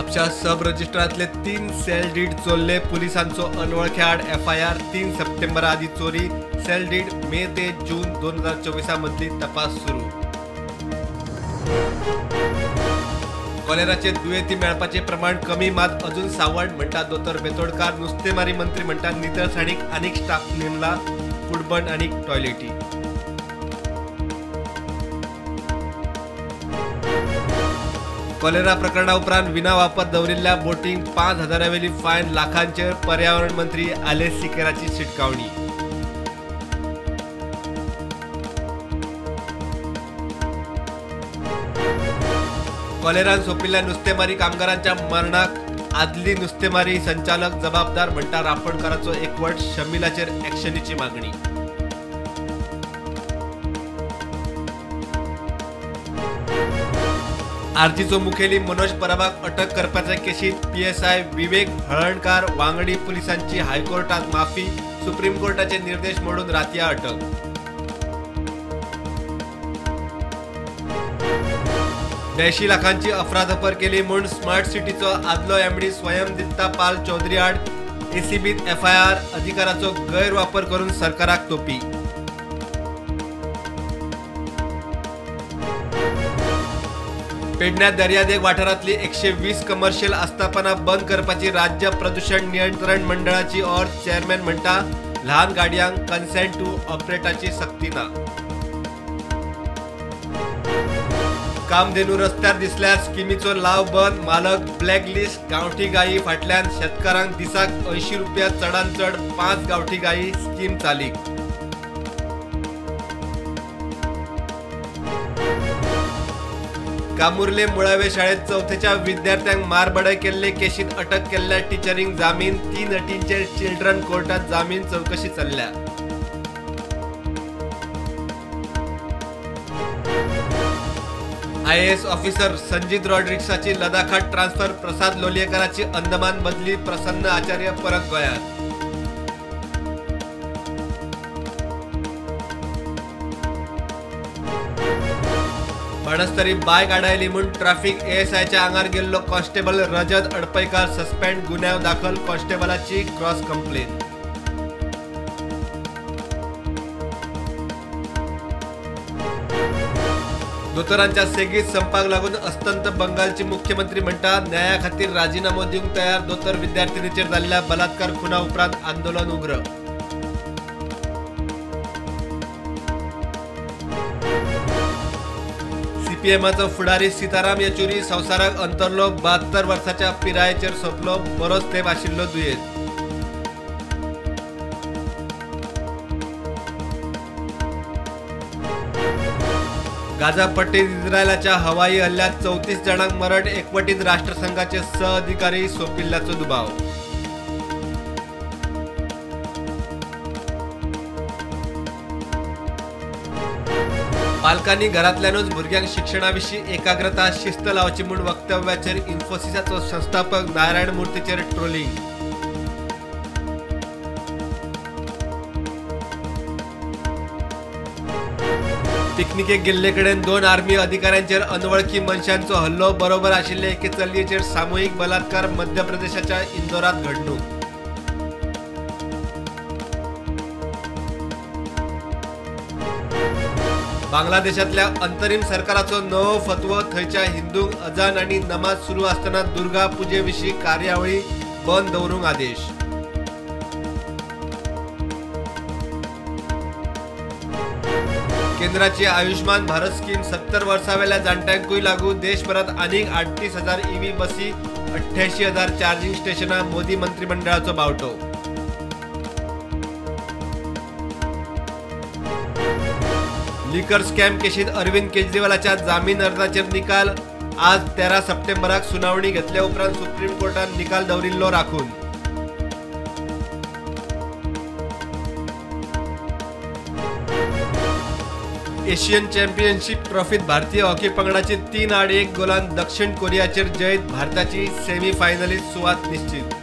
म्हापशा सब रजिस्ट्रारातले 3 sale deed चोरले पुलिसांचो अनवळख्या आड FIR 3 September आदी चोरी सेल डीड मे ते जून 2024 मधली तपास सुरू। कॉलेराचे दुयेंती मेळपाचे प्रमाण कमी मात अजून सावड म्हणटा दोतर बेतोडकार। नुस्तेमारी मंत्री म्हणटा नितळसाणीक आनीक स्टाफ नेमला फुडबंद आनीक टॉयलेटी। कॉलेरा प्रकरणा उपरांत विना वापर दवरिल्ल्या बोटींक 5,000 वेली फायन लाखांचेर पर्यावरण मंत्री आलेस सिकेराची शिटकावणी। कॉलेरान सोपिल्ल्या नुस्तेमारी कामगारांच्या मरणाक आदली नुस्तेमारी संचालक जबाबदार म्हणटा रापणकाराचो एकवट। शमिलाचेर ॲक्शनीची मागणी। आरजीचो मुखेली मनोज परबाक अटक करपाच्या केशीत PSI विवेक हळणकार वांगडी पुलिसांची हायकोर्टात माफी। सुप्रीम कोर्टाचे निर्देश मोडून रातया अटक। ₹80 लाखांची अफरातफर केली म्हूण स्मार्ट सिटीचो आदलो MD स्वयं दित्ता पाल चौधरी आड ACBत FIR। अधिकाराचो गैरवापर करून सरकाराक तोपी। पेडण्यात दर्यादेग वाठारांतली 120 कमर्शियल आस्थापना बंद करपाची राज्य प्रदूषण नियंत्रण मंडळाची ऑर। चेअरमॅन म्हणटा ल्हान गाडयांक कन्सेंट टू ऑपरेटाची सक्ती ना। कामधेनू रस्त्यार दिसल्यार स्किमीचो लाव बंद। मालक ब्लॅकलिस्ट। गांवठी गायी फाटल्यान शेतकारांक दिसाक ₹80 चडांत चड 5 गांवठी गायी स्कीम चालीक। कामुर्ले मुळावे शाळेत 4थेच्या विद्यार्थ्यांक मारबडय केल्ले केशीत अटक केल्ल्या टिचरींक जामीन। 3 अटींचेर चिल्ड्रन कोर्टात जामीन चौकशी चल्ल्या। IAS ऑफिसर संजीत रॉड्रिक्साची लडाखात ट्रान्सफर। प्रसाद लोलयेकराची अंदमान बदली। प्रसन्न आचार्य परत गोंयांत। बाणस्तरी बायक आडायली म्हूण ट्रॅफिक ASIच्या आंगार गेल्लो कॉन्स्टेबल रजत अडपयकार सस्पेंड। गुन्यांव दाखल। कॉन्स्टेबलाची क्रॉस कंप्लेन। दोतोरांच्या सेगीत संपाक लागून अस्तंत बंगालची मुख्यमंत्री म्हणटा न्याया खातीर राजीनामो दिवंक तयार। दोतोर विद्यार्थिनीचेर जाल्ल्या बलात्कार खुना उपरांत आंदोलन उग्र। CPMचो फुडारी सीताराम येचुरी संवसाराक अंतरलो। 72 वर्साच्या पिरायेचेर सोंपलो बरोच तेंप आशिल्लो दुयेंत। गाझा पट्टीत इस्रायलाच्या हवाई हल्ल्यात 34 जाणांक मरण। एकवटीत राष्ट्रसंघाचे सहअधिकारी सोपिल्ल्याचो दुबाव। पालकांनी घरातल्यानूच भुरग्यांक शिक्षणाविशीं एकाग्रता शिस्त लावची म्हूण वक्तव्याचेर इन्फोसिसाचो संस्थापक नारायण मूर्तीचेर ट्रोलिंग। पिकनिकेक गेल्ले कडेन 2 आर्मी अधिकाऱ्यांचेर अनवळखी मनशांचो हल्लो। बरोबर आशिल्ले एके चलयेचेर सामुहीक बलात्कार। मध्य प्रदेशाच्या इंदोरात घडणूक। बांगलादेशातल्या अंतरीम सरकाराचो नवो फतवो। थंयच्या हिंदूंक अजान आनी नमाज सुरू आसतना दुर्गा पुजेविशीं कार्यावळी बंद दवरूंक आदेश। केंद्राची आयुष्मान भारत स्कीम 70 वर्सांवेल्या जाणट्यांकूय लागू। देशभरात आनीक 38,000 EV बसी। 88,000 चार्जिंग स्टेशनां। मोदी मंत्रिमंडळाचो बावटो। लिकर स्कॅम केशीत अरविंद केजरीवालाच्या जामीन अर्जाचेर निकाल। आज 13 सप्टेंबराक सुनावणी घेतल्या उपरांत सुप्रीम कोर्टान निकाल दवरिल्लो राखून। एशियन चॅम्पियनशीप ट्रॉफीत भारतीय हॉकी पंगडाची 3-1 गोलान दक्षिण कोरियाचेर जैत। भारताची सेमी फायनलीत सुवात निश्चित।